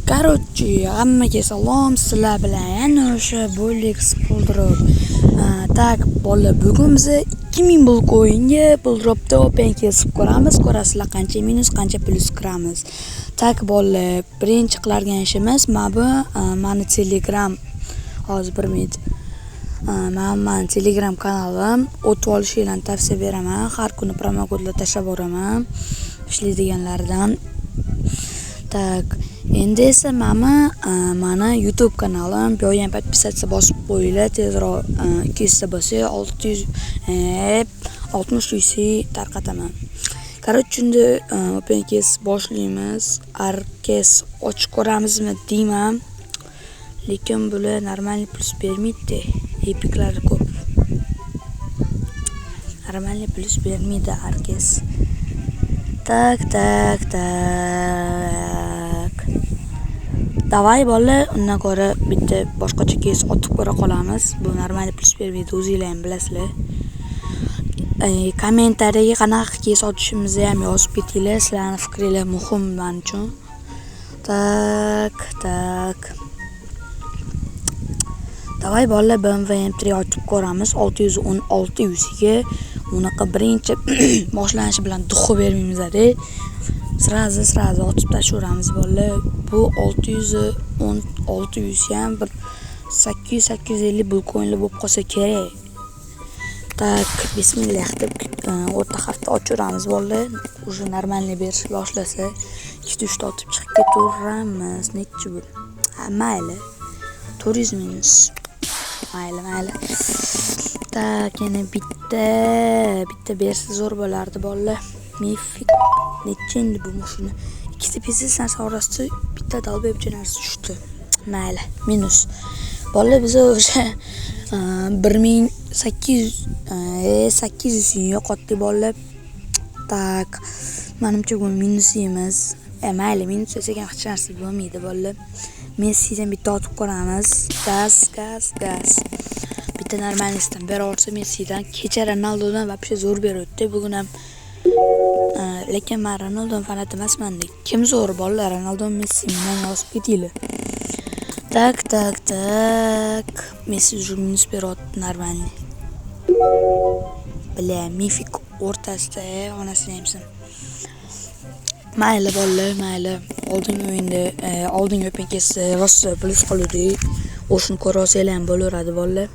Короче, hammaga salom, sizlar bilan yana o'sha bo'lik spoldirib. Tak, bolalar, bugun biz 2000 Bitcoinga Buildropda open kesib ko'ramiz. Ko'rasizlar qancha minus, qancha plus kiramiz. Tak, bolalar, birinchi qiladigan ishimiz mani Telegram hozir 1 minut. Mani Telegram kanalim o'tib olishinglarni tavsiya beraman. Har kuni promo kodlar tashlab boraman ishlaydiganlardan. Tak, endi esa mana YouTube kanalim, bu ham podpisatsiya bosib qo'yinglar, tezroq 200 ta bo'lsa 60 UC tarqataman. Короче, endi open case boshlaymiz. Arkes ochib ko'ramizmi deyman. Lekin bular normalniy plus bermaydi. Epiklari ko'p. Normalniy plus bermaydi Arkes. Tak. Davay bolalar, undan ko'ra bitta boshqacha kes otib ko'ra qolamiz. Bu normalniy plus bermaydi, o'zingizlar ham bilasizlar. Kommentariyaga qanaqa kes otishimizni ham yozib ketinglar. Sizlarning fikringiz muhim men uchun. Tak. Davay bolalar, BMW M3 ochib ko'ramiz 616 UCga. Unaqa birinchi boshlanishi bilan duxu bermaymiz-da. Srazi otib tashaveramiz bolalar. Bu 616 UC ham bir 850 Bitcoinli bo'lib qolsa kerak. Tak, bismillah deb o'rta hafta ochiramiz bolalar. Уже normalniy berish boshlasa 2-3 ta otib chiqib ketaveramiz. Nechi bu? Mayli. 400 minus. Mayli. Tak, yana bitta bersa zo'r bo'lardi bolalar. Mifik necha endi bu mashina? Ikkita biznes narsa orasida bitta dalbebcha narsa tushdi. Mayli, minus. Bolalar biz o'sha 1800 yo'qotdik bolalar. Tak, menimcha bu minus emas. Mayli, minus esa ham hech narsa bo'lmaydi bolalar. Messidan bitta otib ko'ramiz. Gaz. Bitta normalistdan beraversa Messidan, kecha Ronaldodan вообще zo'r beribdi. Bugun ham lekin men Ronaldo fanat emasman. Kim zo'r bolalar, Ronaldo Messi bilan yozib ketinglar. Tak. Messi уже minus beryapti normalniy. Bля, mifik o'rtasida onasini hamsin. Mayli bolalar, mayli. Oldingi open case rosa plus qoldik. O'shini ko'rasizlar ham bo'laveradi bolalar.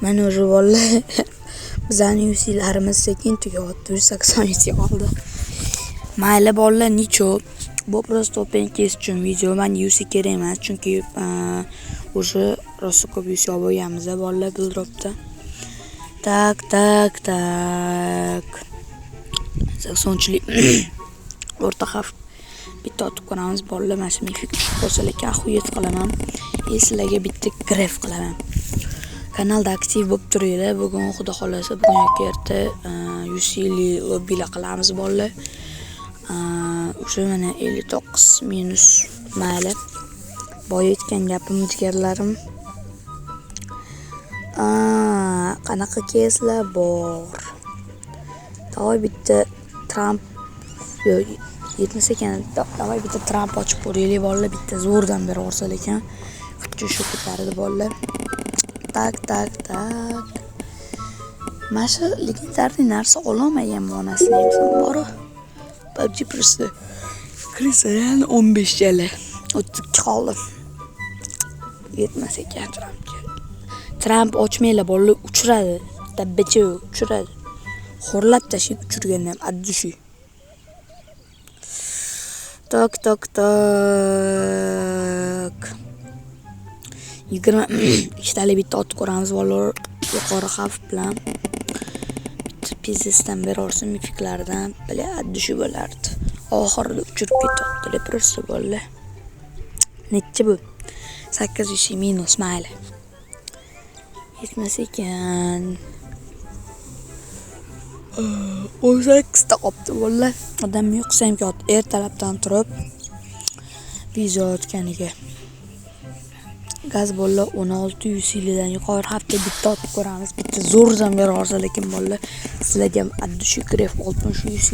Mana o'sha bolalar bizning UC'larimiz sekin tugayapti. 180 UC qoldi. Mayli bolalar, nicho. Bu просто open case uchun video. Men UC kerak emas, chunki o'sha rosa ko'p UC olib bo'lganmiz bolalar Buildropda. Tak. So'nchilik o'rta xavf bitta otib ko'ramiz bolalar. Mana shu mifik bo'lsa lekin axuyet qilaman. Sizlarga bitta graf qilaman. Kanalda aktiv bo'lib turinglar. Bugun xudo xolasa bugun yoki erta UC'li lobbilar qilamiz bolalar. O'sha mana 59 minus mayli. Boya aytgan gapim jigarlarim. Qanaqa keslar bor? Davay bitta Trump yetmasa ekan, davay bitta Trump ochib ko'raylik bolalar. Bitta zo'rdan beraversa lekin xuddi shu ko'taradi bolalar. Tak. Masha legendarniy narsa ololmagan onasini ham bor. PUBG просто Cristiano 15 jala. 32 qoldi. Yetmas ekan Trump ochmaylar bolalar, uchiradi. Dabbacha uchiradi. Xo'rlab tashib uchirgandan addushi. Tak. 22 talik bitta otib ko'ramiz bolalar. Yuqori xavf bilan bitta biznesdan beraversa mifiklardan bile addushi bo'lardi. Oxirida uchirib ketdi просто bolalar. Necha bu? 800 minus mayli. Yetmas ekan. 18 ta qopti bolalar. Odam yo'qsa ham ertalabdan turib video otganiga. Gaz bolalar 16 UC'lidan yuqori hafta bitta otib ko'ramiz. Bitta zo'rdan beraversa lekin bolalar sizlarga addushi graf 60 UC.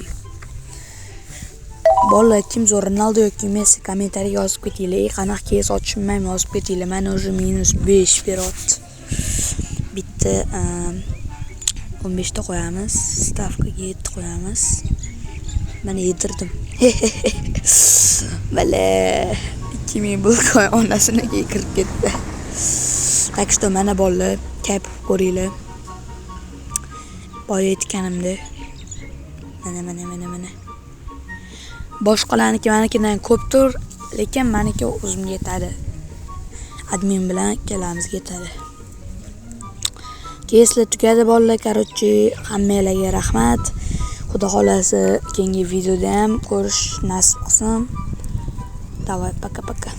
Bolalar kim zo'r Ronaldo yoki Messi kommentariyaga yozib ketinglar. Qanaqa kes ochishmayman yozib ketinglar. Mana уже -5 beryapti. Bitta 15 ta qo'yamiz. Stavkaga 7 qo'yamiz. Mana yedirdim. Bale 2000 bo'lgan onasiniga kirib ketdi. Так что mana bolalar kayf ko'ringlar. Boya aytganimda mana. Boshqalarniki manikidan ko'pdir, lekin meniki o'zimga yetadi. Admin bilan ikkalamiz yetadi. Keslar tugadi bolalar, короче, hammalarga rahmat. Xudo xolasa keyingi videoda ham ko'rish nasib qilsin. Davay, paka.